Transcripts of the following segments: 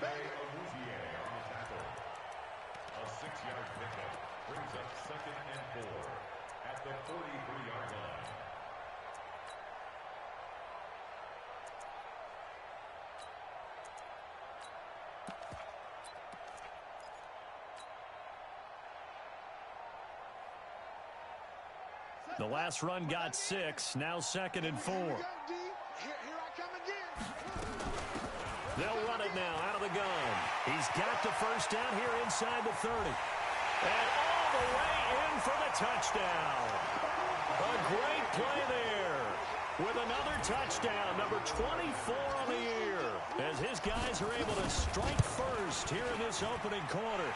A 6-yard pickup brings up 2nd and 4 at the 43-yard line. The last run got 6. Now 2nd and 4. Here I come again. They'll run it now out of the gun. He's got the first down here inside the 30. And all the way in for the touchdown. A great play there. With another touchdown, number 24 on the year. As his guys are able to strike first here in this opening quarter.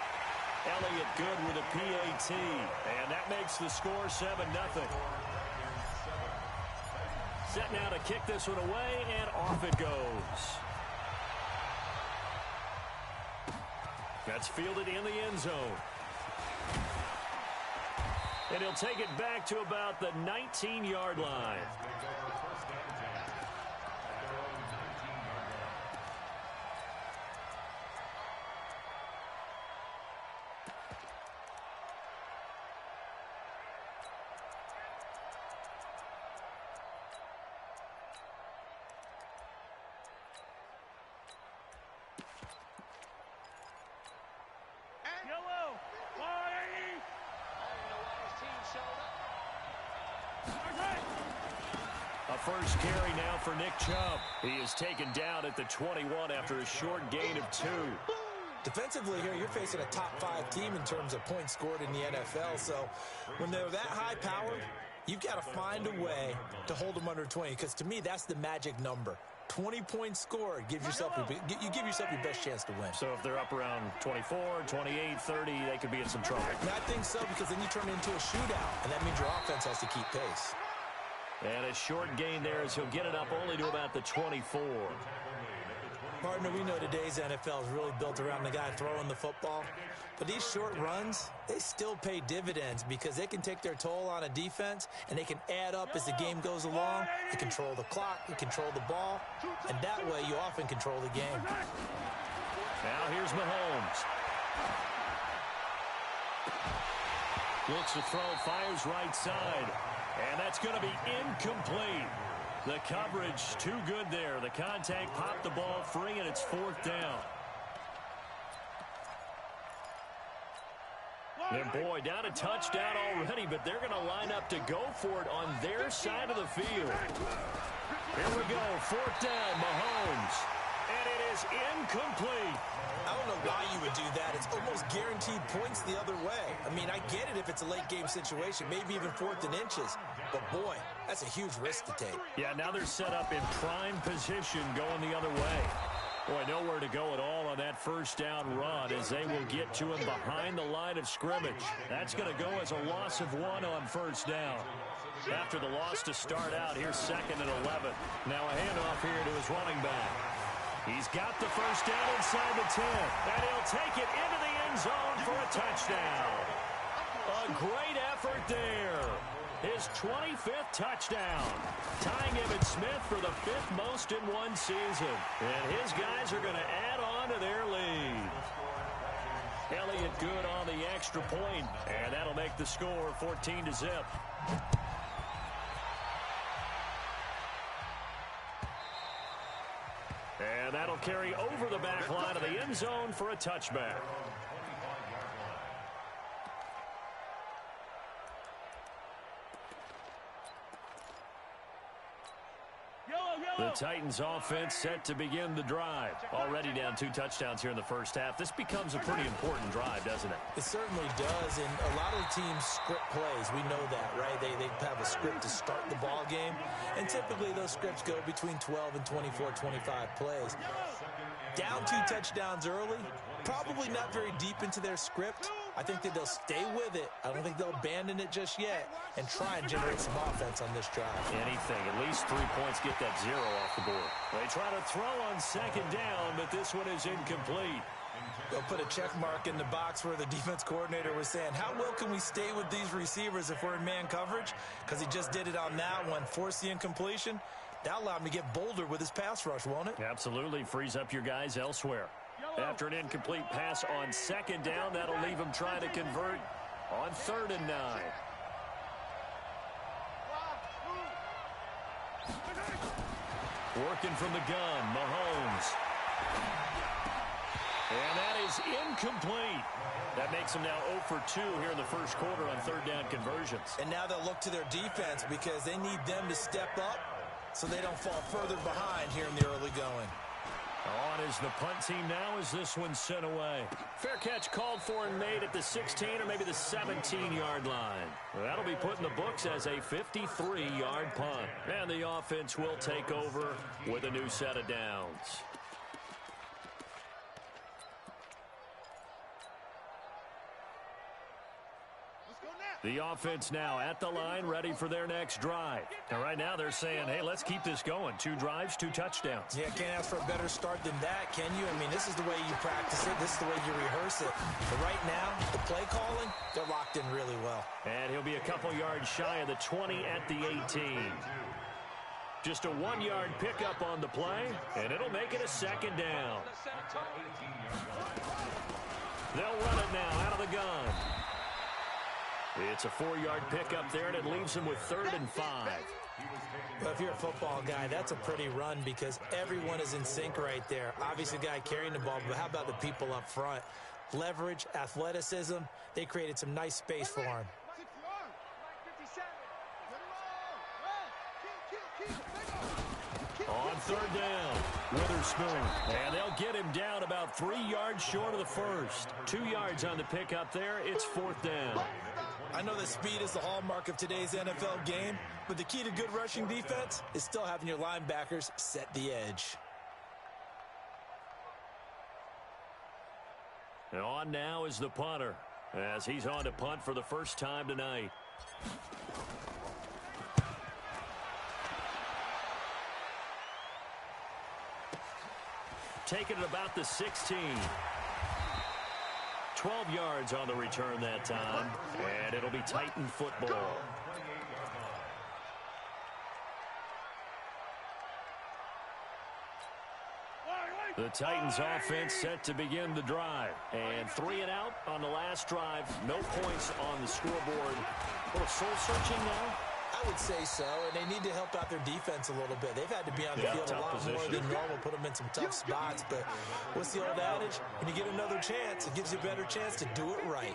Elliott good with a PAT, and that makes the score 7-0. Set now to kick this one away, and off it goes. That's fielded in the end zone. And he'll take it back to about the 19-yard line. A first carry now for Nick Chubb. He is taken down at the 21 after a short gain of 2. Defensively here, you're facing a top-5 team in terms of points scored in the NFL. So when they're that high-powered, you've got to find a way to hold them under 20. Because to me, that's the magic number. 20 points scored, you give yourself your best chance to win. So if they're up around 24, 28, 30, they could be in some trouble. And I think so, because then you turn it into a shootout, and that means your offense has to keep pace. And a short gain there as he'll get it up only to about the 24. Partner, we know today's NFL is really built around the guy throwing the football. But these short runs, they still pay dividends because they can take their toll on a defense, and they can add up as the game goes along. They control the clock, they control the ball, and that way you often control the game. Now here's Mahomes. Looks to throw, fires right side. And that's going to be incomplete. The coverage too good there. The contact popped the ball free, and it's 4th down. And boy, down a touchdown already, but they're going to line up to go for it on their side of the field. Here we go, 4th down, Mahomes. And it is incomplete. I don't know why you would do that. It's almost guaranteed points the other way. I mean, I get it if it's a late-game situation, maybe even 4th and inches. But, boy, that's a huge risk to take. Yeah, now they're set up in prime position going the other way. Boy, nowhere to go at all on that first down run as they will get to him behind the line of scrimmage. That's going to go as a loss of 1 on first down. After the loss to start out, here's 2nd and 11. Now a handoff here to his running back. He's got the first down inside the 10, and he'll take it into the end zone for a touchdown. A great effort there. His 25th touchdown, tying Emmitt Smith for the 5th most in one season. And his guys are going to add on to their lead. Elliott good on the extra point, and that'll make the score 14-0. And that'll carry over the back line of the end zone for a touchback. The Titans offense set to begin the drive. Already down 2 touchdowns here in the first half. This becomes a pretty important drive, doesn't it? It certainly does, and a lot of the teams script plays. We know that, right? They have a script to start the ball game, and typically those scripts go between 12 and 24, 25 plays. Down 2 touchdowns early, probably not very deep into their script. I think that they'll stay with it. I don't think they'll abandon it just yet and try and generate some offense on this drive. Anything. At least 3 points, get that 0 off the board. They try to throw on 2nd down, but this one is incomplete. They'll put a check mark in the box where the defense coordinator was saying, how well can we stay with these receivers if we're in man coverage? Because he just did it on that one, forced the incompletion. That'll allow him to get bolder with his pass rush, won't it? Absolutely. Frees up your guys elsewhere. After an incomplete pass on second down, that'll leave him trying to convert on 3rd and 9. Working from the gun, Mahomes. And that is incomplete. That makes them now 0 for 2 here in the first quarter on 3rd down conversions. And now they'll look to their defense because they need them to step up so they don't fall further behind here in the early going. On is the punt team now as this one's sent away. Fair catch called for and made at the 16 or maybe the 17-yard line. That'll be put in the books as a 53-yard punt. And the offense will take over with a new set of downs. The offense now at the line, ready for their next drive. Now, right now, they're saying, hey, let's keep this going. 2 drives, 2 touchdowns. Yeah, can't ask for a better start than that, can you? I mean, this is the way you practice it. This is the way you rehearse it. But right now, the play calling, they're locked in really well. And he'll be a couple yards shy of the 20 at the 18. Just a 1-yard pickup on the play, and it'll make it a 2nd down. They'll run it now out of the gun. It's a 4-yard pickup there, and it leaves him with 3rd and 5. But if you're a football guy, that's a pretty run because everyone is in sync right there. Obviously, the guy carrying the ball, but how about the people up front? Leverage, athleticism, they created some nice space for him. On 3rd down, Witherspoon. And they'll get him down about 3 yards short of the first. 2 yards on the pickup there. It's 4th down. I know that speed is the hallmark of today's NFL game, but the key to good rushing defense is still having your linebackers set the edge. And on now is the punter, as he's on to punt for the first time tonight. Taking it about the 16. 12 yards on the return that time, and it'll be Titan football. The Titans offense set to begin the drive. And 3 and out on the last drive. No points on the scoreboard. A little soul-searching now. I would say so, and they need to help out their defense a little bit. They've had to be on the field a lot more than normal, put them in some tough spots. But what's the old adage? When you get another chance, it gives you a better chance to do it right.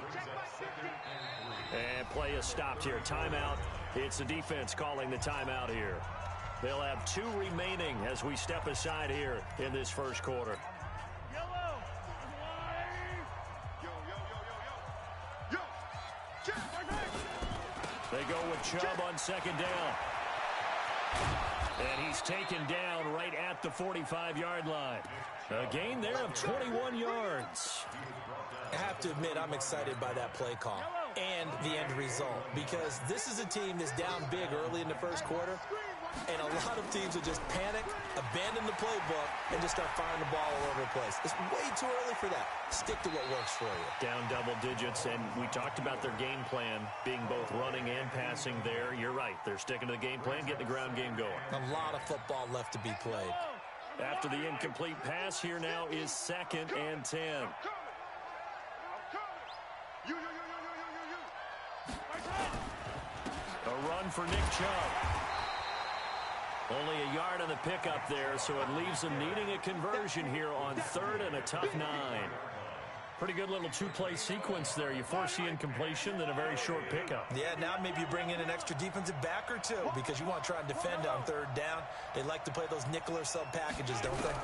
And play is stopped here. Timeout. It's the defense calling the timeout here. They'll have 2 remaining as we step aside here in this first quarter. They go with Chubb on 2nd down. And he's taken down right at the 45-yard line. A gain there of 21 yards. I have to admit, I'm excited by that play call and the end result because this is a team that's down big early in the first quarter, and a lot of teams will just panic, abandon the playbook, and just start firing the ball all over the place. It's way too early for that. Stick to what works for you. Down double digits, and we talked about their game plan being both running and passing there. You're right. They're sticking to the game plan, getting the ground game going. A lot of football left to be played. After the incomplete pass, here now is 2nd and 10. A run for Nick Chubb. Only a yard on the pickup there, so it leaves them needing a conversion here on 3rd and a tough 9. Pretty good little 2-play sequence there. You force the incompletion, then a very short pickup. Yeah, now maybe you bring in an extra defensive back or 2 because you want to try and defend on 3rd down. They like to play those nickel or sub packages, don't they?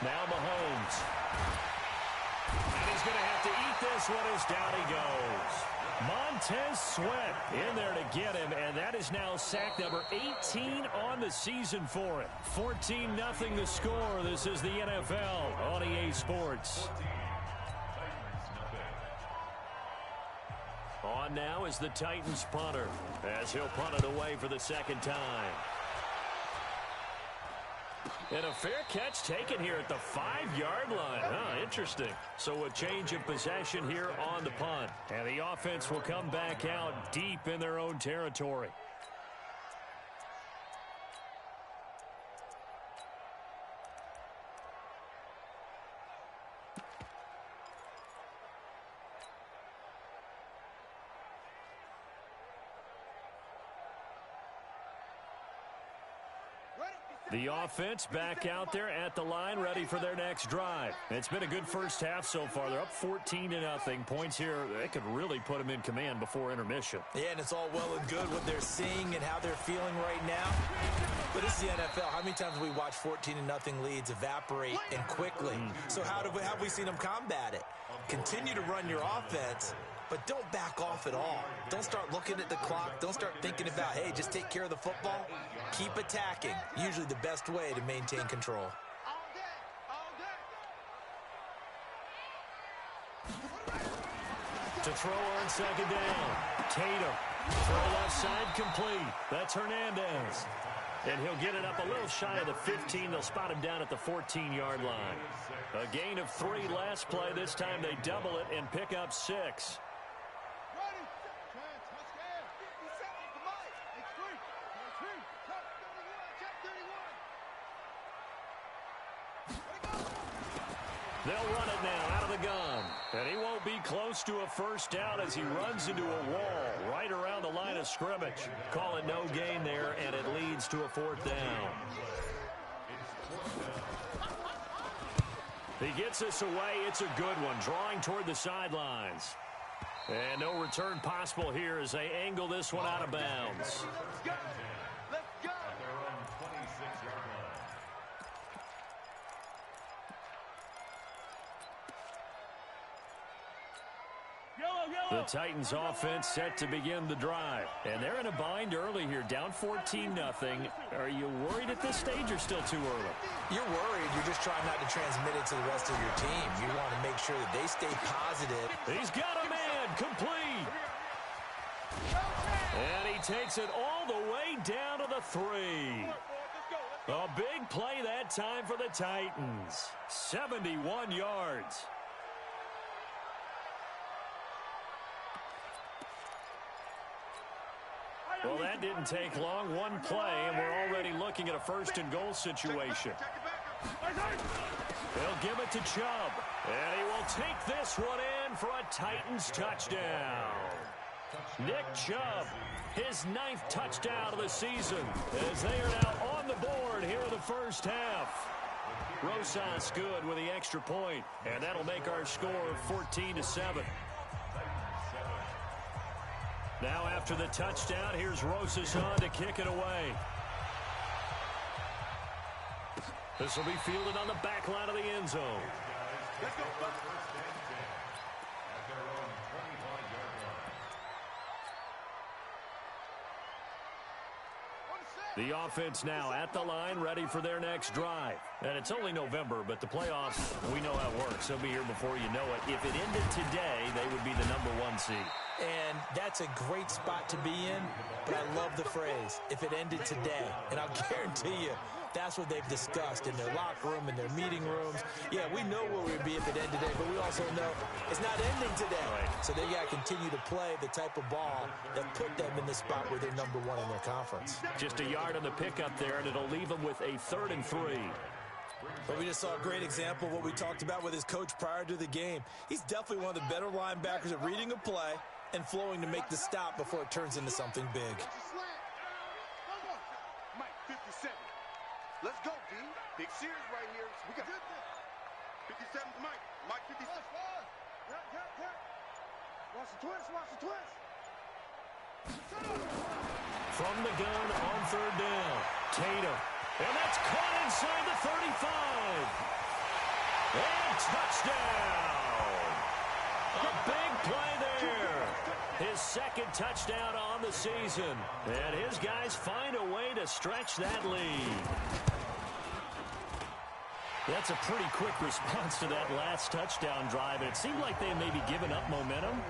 Now Mahomes. And he's going to have to eat this one as down he goes. Montez Sweat in there to get him, and that is now sack number 18 on the season for him. 14-0 the score. This is the NFL on EA Sports. On now is the Titans punter as he'll punt it away for the 2nd time. And a fair catch taken here at the 5-yard line. Huh, interesting. So a change of possession here on the punt. And the offense will come back out deep in their own territory. The offense back out there at the line, ready for their next drive. It's been a good first half so far. They're up 14-0. Points here, they could really put them in command before intermission. Yeah, and it's all well and good what they're seeing and how they're feeling right now. But this is the NFL. How many times have we watched 14-0 leads evaporate and quickly? So how have we seen them combat it? Continue to run your offense, but don't back off at all. Don't start looking at the clock. Don't start thinking about, hey, just take care of the football. Keep attacking. Usually the best way to maintain control. To throw on second down. Tatum. Throw left side complete. That's Hernandez. And he'll get it up a little shy of the 15. They'll spot him down at the 14-yard line. A gain of 3 last play. This time they double it and pick up 6. They'll run it now out of the gun. And he won't be close to a first down as he runs into a wall right around the line of scrimmage. Call it no gain there, and it leads to a 4th down. He gets this away. It's a good one, drawing toward the sidelines. And no return possible here as they angle this one out of bounds. The Titans offense set to begin the drive. And they're in a bind early here, down 14-0. Are you worried at this stage or still too early? You're worried. You're just trying not to transmit it to the rest of your team. You want to make sure that they stay positive. He's got a man complete. And he takes it all the way down to the 3. A big play that time for the Titans. 71 yards. Well, that didn't take long. One play, and we're already looking at a 1st and goal situation. They'll give it to Chubb, and he will take this one in for a Titans touchdown. Nick Chubb, his 9th touchdown of the season, as they are now on the board here in the first half. Rosas good with the extra point, and that'll make our score 14-7. Now after the touchdown, here's Rosas on to kick it away. This will be fielded on the back line of the end zone. Let's go. The offense now at the line, ready for their next drive. And it's only November, but the playoffs, we know how it works. They'll be here before you know it. If it ended today, they would be the #1 seed. And that's a great spot to be in, but I love the phrase, if it ended today. And I'll guarantee you, that's what they've discussed in their locker room, in their meeting rooms. Yeah, we know where we'd be if it ended today, but we also know it's not ending today. Right. So they got to continue to play the type of ball that put them in the spot where they're #1 in their conference. Just a yard on the pickup there, and it'll leave them with a 3rd and 3. But we just saw a great example of what we talked about with his coach prior to the game. He's definitely one of the better linebackers at reading a play and flowing to make the stop before it turns into something big. Mike, 57. Let's go, D. Big series right here. We got 57. Mike 57. Watch the twist. From the gun on 3rd down, Tatum. And that's caught inside the 35. And touchdown. A big play there. His 2nd touchdown on the season. And his guys find a way to stretch that lead. That's a pretty quick response to that last touchdown drive. It seemed like they may be giving up momentum.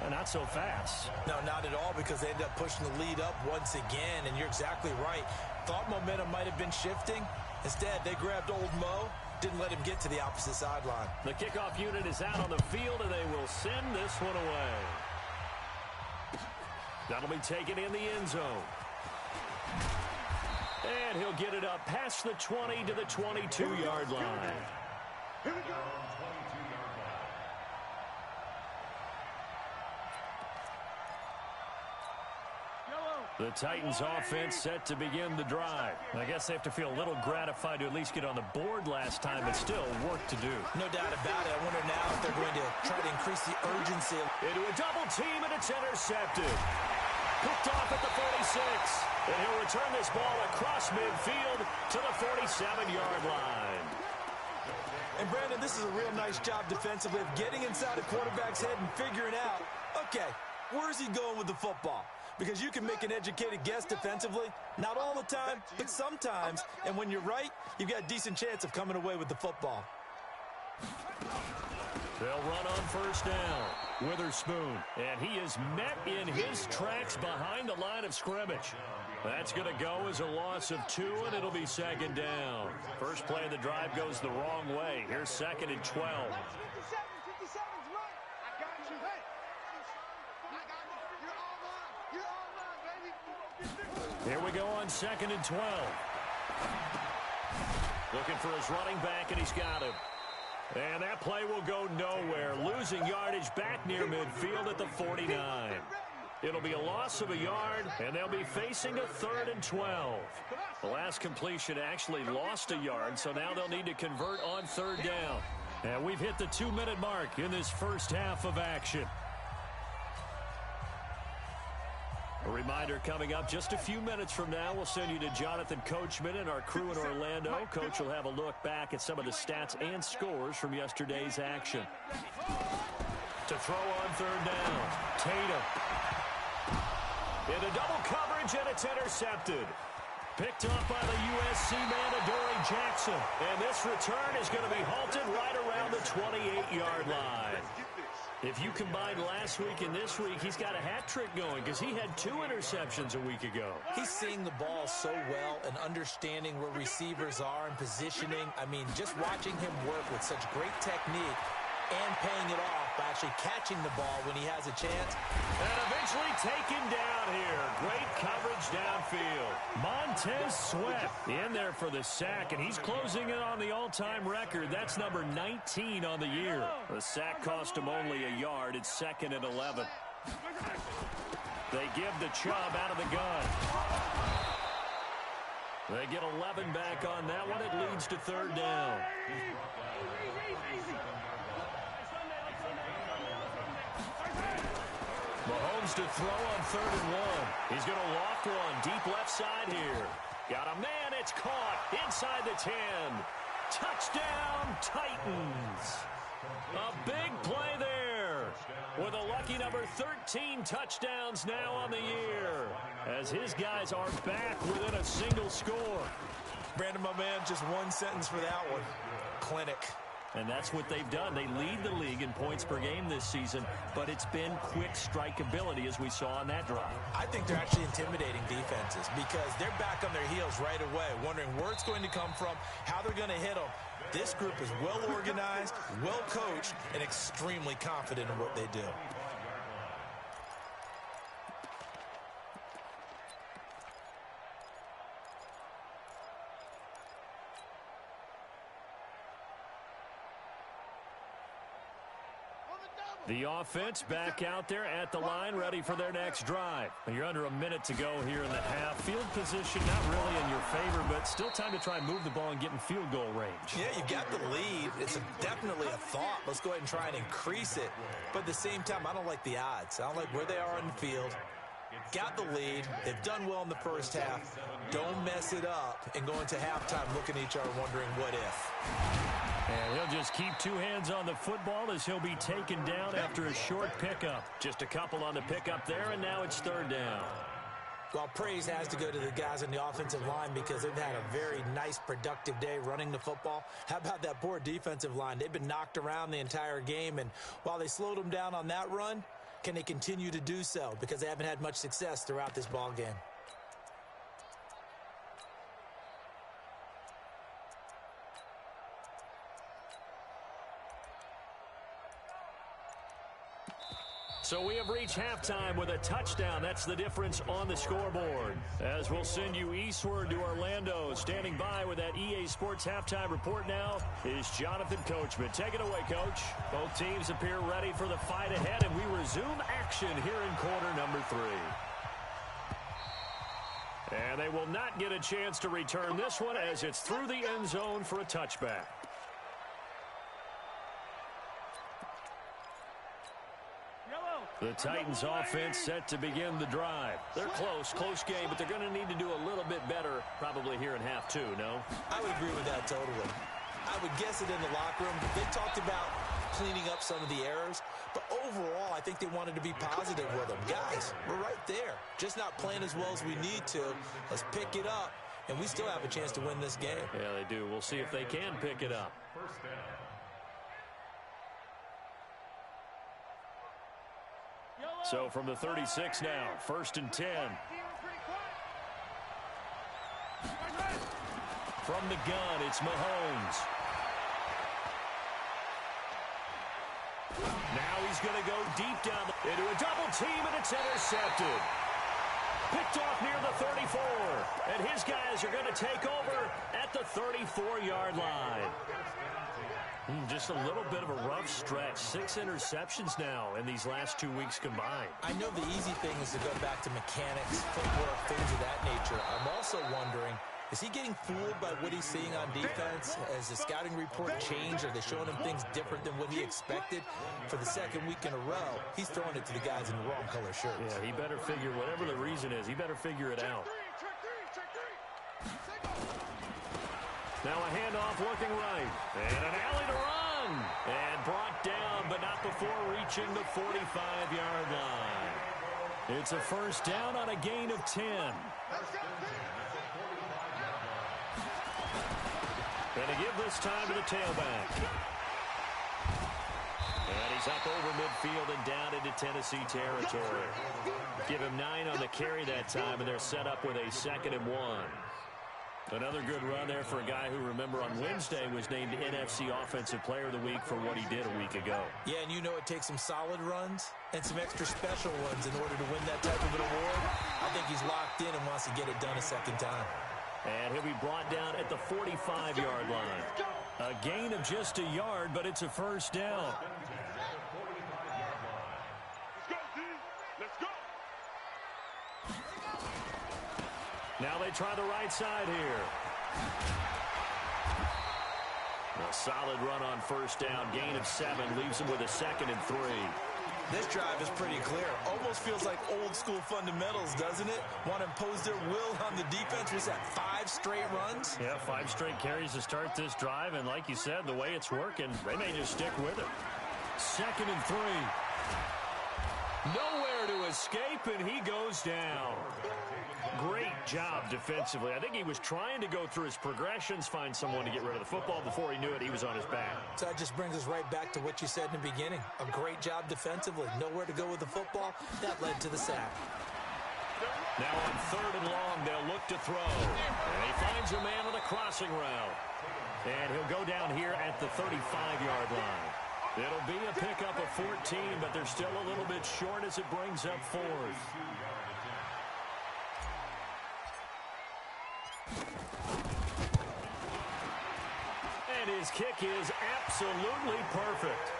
Not so fast. No, not at all, because they ended up pushing the lead up once again, and you're exactly right. Thought momentum might have been shifting. Instead, they grabbed old Mo, didn't let him get to the opposite sideline. The kickoff unit is out on the field, and they will send this one away. That'll be taken in the end zone. And he'll get it up past the 20 to the 22-yard line. Here we go. The Titans offense set to begin the drive. I guess they have to feel a little gratified to at least get on the board last time, but still work to do. No doubt about it. I wonder now if they're going to try to increase the urgency. Into a double team, and it's intercepted. Picked off at the 46. And he'll return this ball across midfield to the 47-yard line. And, Brandon, this is a real nice job defensively of getting inside a quarterback's head and figuring out, okay, where's he going with the football? Because you can make an educated guess defensively, not all the time, but sometimes. And when you're right, you've got a decent chance of coming away with the football. They'll run on first down. Witherspoon, and he is met in his tracks behind the line of scrimmage. That's going to go as a loss of 2, and it'll be second down. First play of the drive goes the wrong way. Here's second and 12. Here we go on second and 12. Looking for his running back, and he's got him. And that play will go nowhere. Losing yardage back near midfield at the 49. It'll be a loss of a yard, and they'll be facing a third and 12. The last completion actually lost a yard, so now they'll need to convert on third down. And we've hit the 2-minute mark in this first half of action. A reminder coming up just a few minutes from now, we'll send you to Jonathan Coachman and our crew in Orlando. Coach will have a look back at some of the stats and scores from yesterday's action. To throw on third down, Tatum. Into double coverage, and it's intercepted. Picked up by the USC man, Adoree Jackson. And this return is going to be halted right around the 28-yard line. If you combine last week and this week, he's got a hat trick going because he had 2 interceptions a week ago. He's seeing the ball so well and understanding where receivers are and positioning. I mean, just watching him work with such great technique and paying it off by actually catching the ball when he has a chance. And eventually taken down here. Great coverage downfield. Montez Sweat in there for the sack, and he's closing in on the all-time record. That's number 19 on the year. The sack cost him only a yard. It's second and 11. They give the Chubb out of the gun. They get 11 back on that one. It leads to third down. Mahomes to throw on third and 1. He's going to loft one deep left side here. Got a man. It's caught inside the 10. Touchdown, Titans. A big play there with a lucky number 13 touchdowns now on the year as his guys are back within a single score. Brandon, my man, just one sentence for that one. Clinic. And that's what they've done. They lead the league in points per game this season, but it's been quick strike ability as we saw on that drive. I think they're actually intimidating defenses because they're back on their heels right away, wondering where it's going to come from, how they're going to hit them. This group is well organized, well coached, and extremely confident in what they do. The offense back out there at the line, ready for their next drive. You're under a minute to go here in the half. Field position not really in your favor, but still time to try and move the ball and get in field goal range. Yeah, you got the lead. It's definitely a thought. Let's go ahead and try and increase it. But at the same time, I don't like the odds. I don't like where they are on the field. Got the lead. They've done well in the first half. Don't mess it up and go into halftime looking at each other wondering what if. And he'll just keep 2 hands on the football as he'll be taken down after a short pickup. Just a couple on the pickup there, and now it's third down. Well, praise has to go to the guys on the offensive line because they've had a very nice, productive day running the football. How about that poor defensive line? They've been knocked around the entire game, and while they slowed them down on that run, can they continue to do so? Because they haven't had much success throughout this ball game. So we have reached halftime with a touchdown. That's the difference on the scoreboard. As we'll send you eastward to Orlando. Standing by with that EA Sports halftime report now is Jonathan Coachman. Take it away, Coach. Both teams appear ready for the fight ahead, and we resume action here in quarter number 3. And they will not get a chance to return this one as it's through the end zone for a touchback. The Titans offense set to begin the drive. They're close game, but they're going to need to do a little bit better probably here in half two, no? I would agree with that totally. I would guess it in the locker room. They talked about cleaning up some of the errors, but overall, I think they wanted to be positive with them. Guys, we're right there. Just not playing as well as we need to. Let's pick it up, and we still have a chance to win this game. Yeah, they do. We'll see if they can pick it up. First down. So from the 36 now, 1st and 10. From the gun, it's Mahomes. Now he's going to go deep down into a double team, and it's intercepted. Picked off near the 34. And his guys are going to take over at the 34-yard line. Just a little bit of a rough stretch. 6 interceptions now in these last 2 weeks combined. I know the easy thing is to go back to mechanics, footwork, things of that nature. I'm also wondering, is he getting fooled by what he's seeing on defense? Has the scouting report changed? Are they showing him things different than what he expected? For the second week in a row, he's throwing it to the guys in the wrong color shirts. Yeah, he better figure, whatever the reason is, he better figure it out. Now a handoff looking right. And an alley to run. And brought down, but not before reaching the 45-yard line. It's a first down on a gain of 10. And to give this time to the tailback. And he's up over midfield and down into Tennessee territory. Give him 9 on the carry that time, and they're set up with a 2nd and 1. Another good run there for a guy who, remember, on Wednesday was named NFC Offensive Player of the Week for what he did a week ago. Yeah, and you know it takes some solid runs and some extra special ones in order to win that type of an award. I think he's locked in and wants to get it done a second time. And he'll be brought down at the 45-yard line. A gain of just a yard, but it's a first down. Now they try the right side here. A solid run on first down. Gain of 7 leaves him with a 2nd and 3. This drive is pretty clear. Almost feels like old school fundamentals, doesn't it? Want to impose their will on the defense. Was that 5 straight runs? Yeah, 5 straight carries to start this drive. And like you said, the way it's working, they may just stick with it. 2nd and 3. Nowhere to escape, and he goes down. Great job defensively. I think he was trying to go through his progressions, find someone to get rid of the football. Before he knew it, he was on his back. So that just brings us right back to what you said in the beginning. A great job defensively. Nowhere to go with the football. That led to the sack. Now on 3rd and long, they'll look to throw. And he finds a man on the crossing route. And he'll go down here at the 35-yard line. It'll be a pickup of 14, but they're still a little bit short as it brings up 4th. And his kick is absolutely perfect.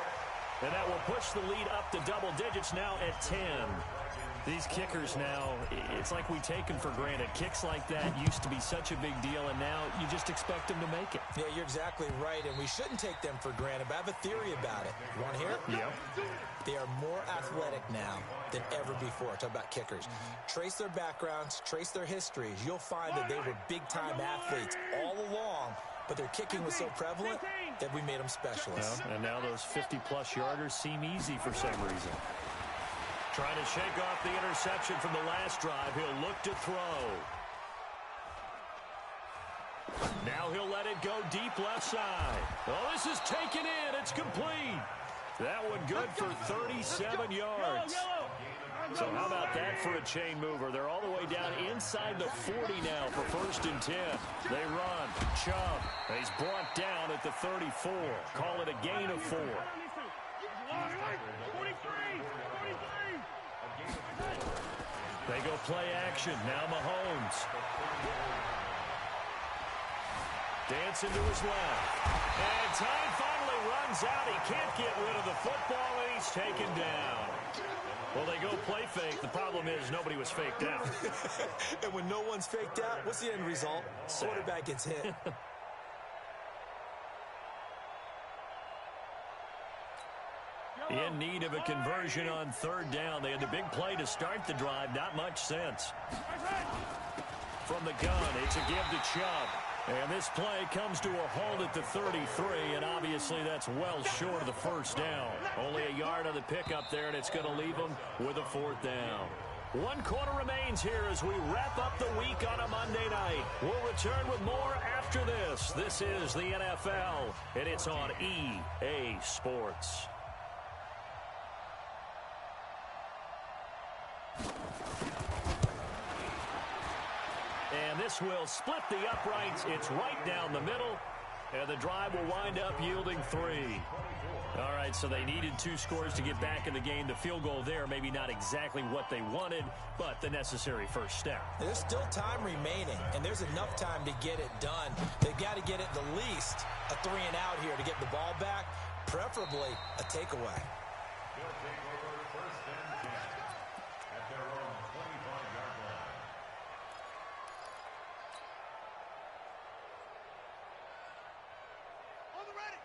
And that will push the lead up to double digits now at 10. These kickers now, it's like we take them for granted. Kicks like that used to be such a big deal, and now you just expect them to make it. Yeah, you're exactly right, and we shouldn't take them for granted, but I have a theory about it. You want to hear it? Yep. They are more athletic now than ever before. Talk about kickers. Trace their backgrounds, trace their histories. You'll find that they were big-time athletes all along, but their kicking was so prevalent that we made them specialists. Well, and now those 50-plus yarders seem easy for some reason. Trying to shake off the interception from the last drive. He'll look to throw. Now he'll let it go deep left side. Oh, this is taken in. It's complete. That one good for 37 yards. So how about that for a chain mover? They're all the way down inside the 40 now for 1st and 10. They run. Chubb. He's brought down at the 34. Call it a gain of 4. They go play action. Now Mahomes. Dancing to his left. And time finally runs out. He can't get rid of the football, and he's taken down. Well, they go play fake. The problem is nobody was faked out. And when no one's faked out, what's the end result? Quarterback gets hit. In need of a conversion on third down. They had the big play to start the drive. Not much sense. From the gun, it's a give to Chubb. And this play comes to a halt at the 33, and obviously that's well short of the first down. Only a yard on the pickup there, and it's going to leave them with a fourth down. 1 quarter remains here as we wrap up the week on a Monday night. We'll return with more after this. This is the NFL, and it's on EA Sports. And this will split the uprights. It's right down the middle. And the drive will wind up yielding 3. All right, so they needed 2 scores to get back in the game. The field goal there, maybe not exactly what they wanted, but the necessary first step. There's still time remaining, and there's enough time to get it done. They've got to get at the least a 3 and out here to get the ball back, preferably a takeaway. They'll take over first and 10 at their own 25-yard line.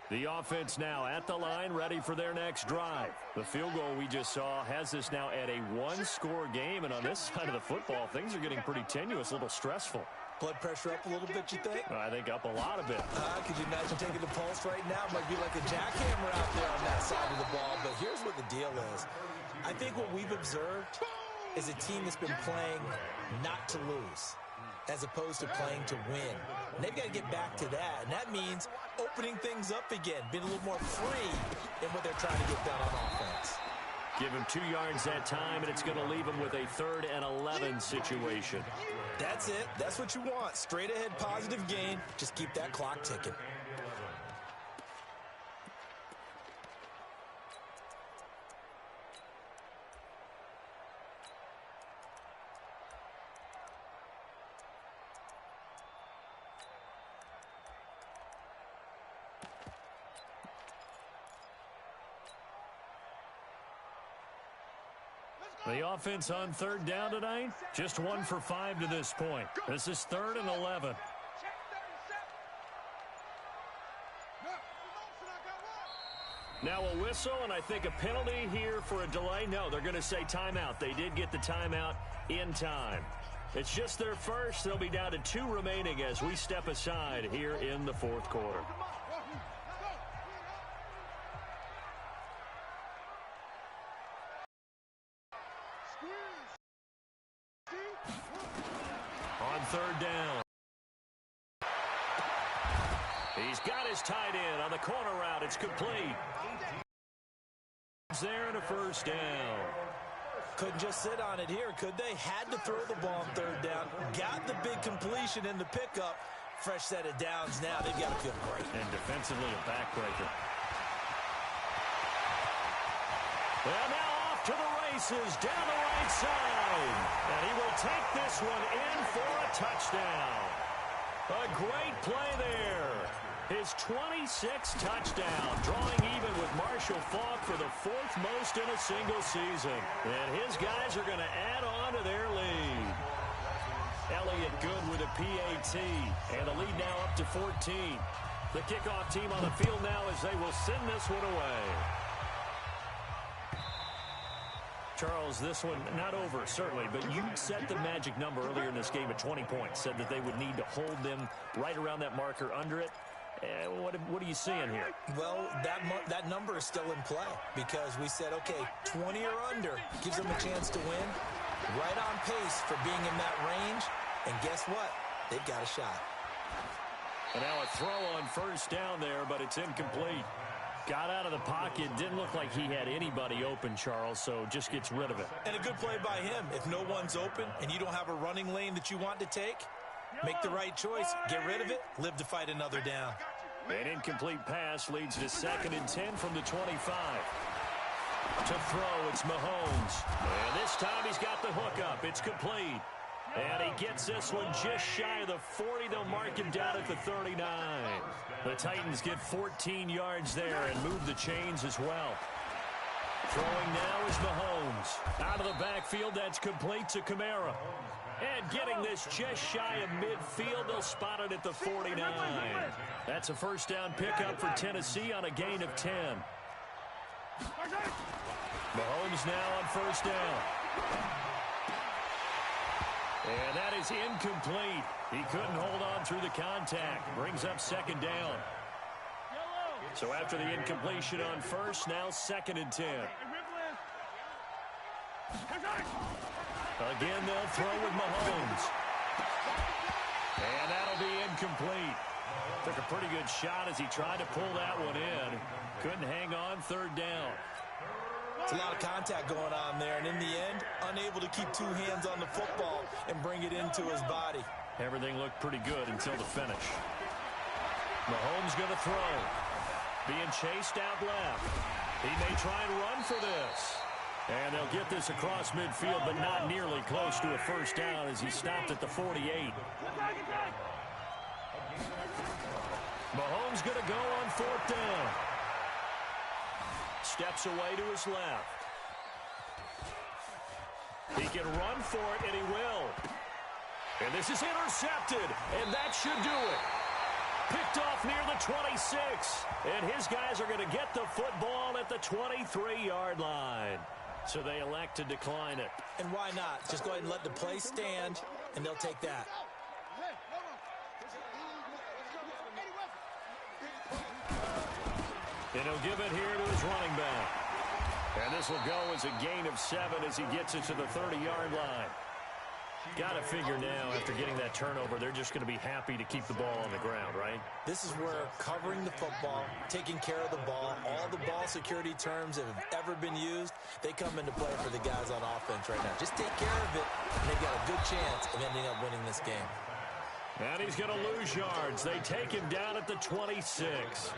The offense now at the line, ready for their next drive. The field goal we just saw has us now at a 1-score game, and on this side of the football, things are getting pretty tenuous, a little stressful. Blood pressure up a little bit, you think? I think up a lot of it. Could you imagine taking the pulse right now? Might be like a jackhammer out there on that side of the ball, but here's what the deal is. I think what we've observed is a team that's been playing not to lose, as opposed to playing to win. And they've got to get back to that, and that means opening things up again, being a little more free in what they're trying to get done on offense. Give him 2 yards that time, and it's going to leave him with a 3rd and 11 situation. That's it. That's what you want. Straight ahead positive gain. Just keep that clock ticking. The offense on 3rd down tonight, just 1 for 5 to this point. This is 3rd and 11. Now a whistle, and I think a penalty here for a delay. No, they're going to say timeout. They did get the timeout in time. It's just their first. They'll be down to 2 remaining as we step aside here in the 4th quarter. On 3rd down. He's got his tight end on the corner route. It's complete. There and a first down. Couldn't just sit on it here, could they? Had to throw the ball on 3rd down. Got the big completion in the pickup. Fresh set of downs now. They've got to feel great. And defensively a backbreaker. Well, now off to the races down the right side. And he will take this one in for a touchdown. A great play there. His 26th touchdown, drawing even with Marshall Faulk for the 4th most in a single season. And his guys are going to add on to their lead. Elliott good with a PAT. And the lead now up to 14. The kickoff team on the field now as they will send this one away. Charles, this one not over, certainly, but you set the magic number earlier in this game at 20 points, said that they would need to hold them right around that marker under it. What are you seeing here? Well, that number is still in play because we said, okay, 20 or under gives them a chance to win. Right on pace for being in that range. And guess what? They've got a shot. And now a throw on 1st down there, but it's incomplete. Got out of the pocket. Didn't look like he had anybody open, Charles, so just gets rid of it. And a good play by him. If no one's open and you don't have a running lane that you want to take, make the right choice. Get rid of it. Live to fight another down. An incomplete pass leads to 2nd and 10 from the 25. To throw, it's Mahomes. And this time he's got the hook up. It's complete. And he gets this one just shy of the 40. They'll mark him down at the 39. The Titans get 14 yards there and move the chains as well. Throwing now is Mahomes. Out of the backfield, that's complete to Kamara. And getting this just shy of midfield, they'll spot it at the 49. That's a first down pickup for Tennessee on a gain of 10. Mahomes now on first down. And that is incomplete. He couldn't hold on through the contact. Brings up second down. So after the incompletion on first, now second and 10. Again, they'll throw with Mahomes. And that'll be incomplete. Took a pretty good shot as he tried to pull that one in. Couldn't hang on, third down. It's a lot of contact going on there, and in the end, unable to keep two hands on the football and bring it into his body. Everything looked pretty good until the finish. Mahomes going to throw. Being chased out left. He may try and run for this. And they'll get this across midfield, but not nearly close to a first down as he stopped at the 48. Mahomes going to go on fourth down. Steps away to his left. He can run for it, and he will. And this is intercepted, and that should do it. Picked off near the 26, and his guys are going to get the football at the 23-yard line. So they elect to decline it. And why not? Just go ahead and let the play stand, and they'll take that. And he'll give it here to his running back. And this will go as a gain of 7 as he gets it to the 30-yard line. Got to figure now, after getting that turnover, they're just going to be happy to keep the ball on the ground, right? This is where covering the football, taking care of the ball, all the ball security terms that have ever been used, they come into play for the guys on offense right now. Just take care of it, and they've got a good chance of ending up winning this game. And he's going to lose yards. They take him down at the 26.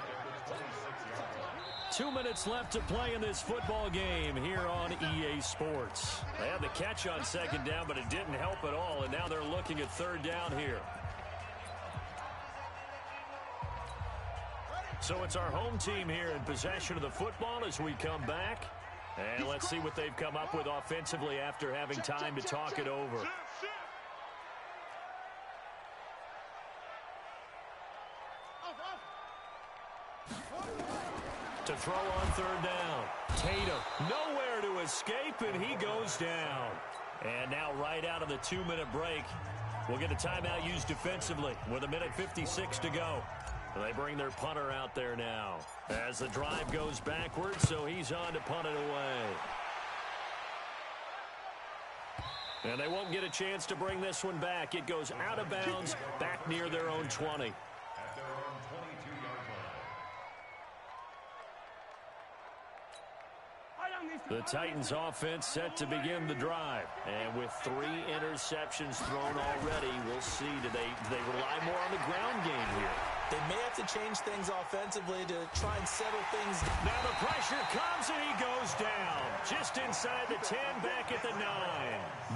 2 minutes left to play in this football game here on EA Sports. They had the catch on second down, but it didn't help at all, and now they're looking at third down here. So it's our home team here in possession of the football as we come back. And let's see what they've come up with offensively after having time to talk it over. To throw on third down. Tatum, nowhere to escape, and he goes down. And now right out of the 2-minute break, we'll get a timeout used defensively with 1:56 to go. They bring their punter out there now as the drive goes backwards, so he's on to punt it away. And they won't get a chance to bring this one back. It goes out of bounds, back near their own 20. The Titans offense set to begin the drive. And with 3 interceptions thrown already, we'll see, do they rely more on the ground game here? They may have to change things offensively to try and settle things. Now the pressure comes and he goes down. Just inside the 10, back at the 9.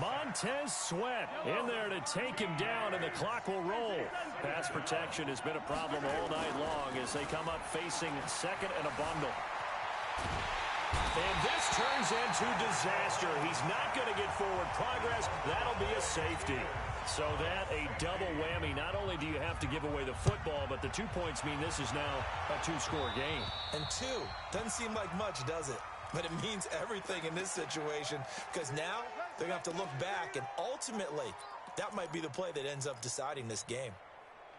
Montez Sweat in there to take him down, and the clock will roll. Pass protection has been a problem all night long as they come up facing second and a bundle. And this turns into disaster. He's not going to get forward progress. That'll be a safety. So that a double whammy. Not only do you have to give away the football, but the 2 points mean this is now a 2-score game. And 2 doesn't seem like much, does it? But it means everything in this situation because now they're going to have to look back, and ultimately that might be the play that ends up deciding this game.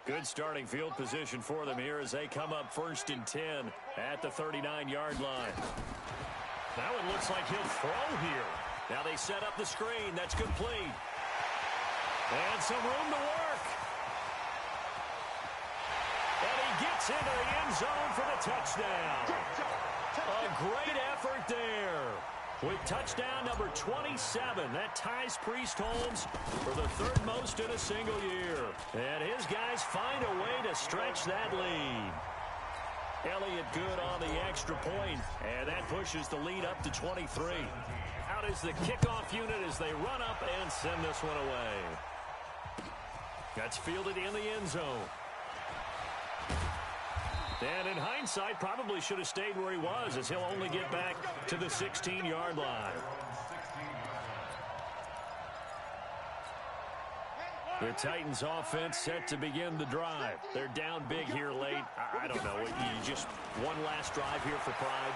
Good starting field position for them here as they come up 1st and 10 at the 39-yard line. Now it looks like he'll throw here. Now they set up the screen. That's complete. And some room to work. And he gets into the end zone for the touchdown. A great effort there. With touchdown number 27, that ties Priest Holmes for the 3rd most in a single year. And his guys find a way to stretch that lead. Elliott good on the extra point, and that pushes the lead up to 23. Out is the kickoff unit as they run up and send this one away. That's fielded in the end zone. And in hindsight, probably should have stayed where he was, as he'll only get back to the 16-yard line. The Titans offense set to begin the drive. They're down big here late. I don't know. You just one last drive here for pride.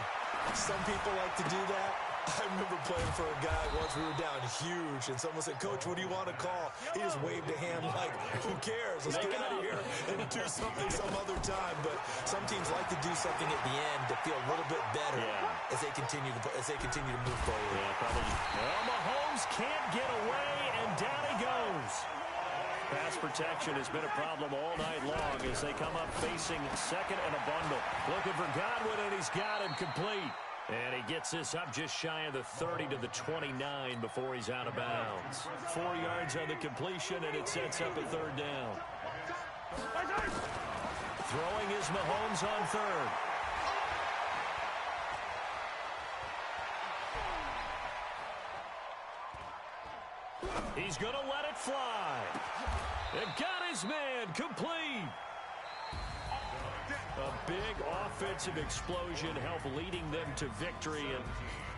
Some people like to do that. I remember playing for a guy once. We were down huge, and someone said, "Coach, what do you want to call?" He just waved a hand like, "Who cares? Let's get out of here and do something some other time." But some teams like to do something at the end to feel a little bit better as they continue to move forward. Yeah, probably. Well, Mahomes can't get away, and down he goes. Pass protection has been a problem all night long as they come up facing second and a bundle. Looking for Godwin, and he's got him complete. And he gets this up just shy of the 30 to the 29 before he's out of bounds. 4 yards on the completion, and it sets up a third down. Throwing is Mahomes on third. He's going to let it fly. And got his man complete. A big offensive explosion helped leading them to victory. And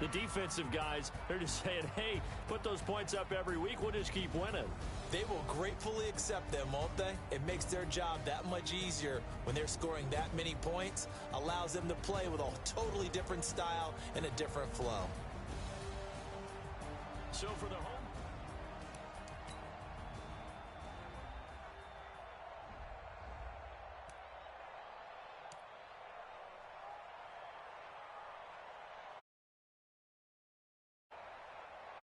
the defensive guys, they're just saying, hey, put those points up every week. We'll just keep winning. They will gratefully accept them, won't they? It makes their job that much easier when they're scoring that many points. Allows them to play with a totally different style and a different flow. So for the home.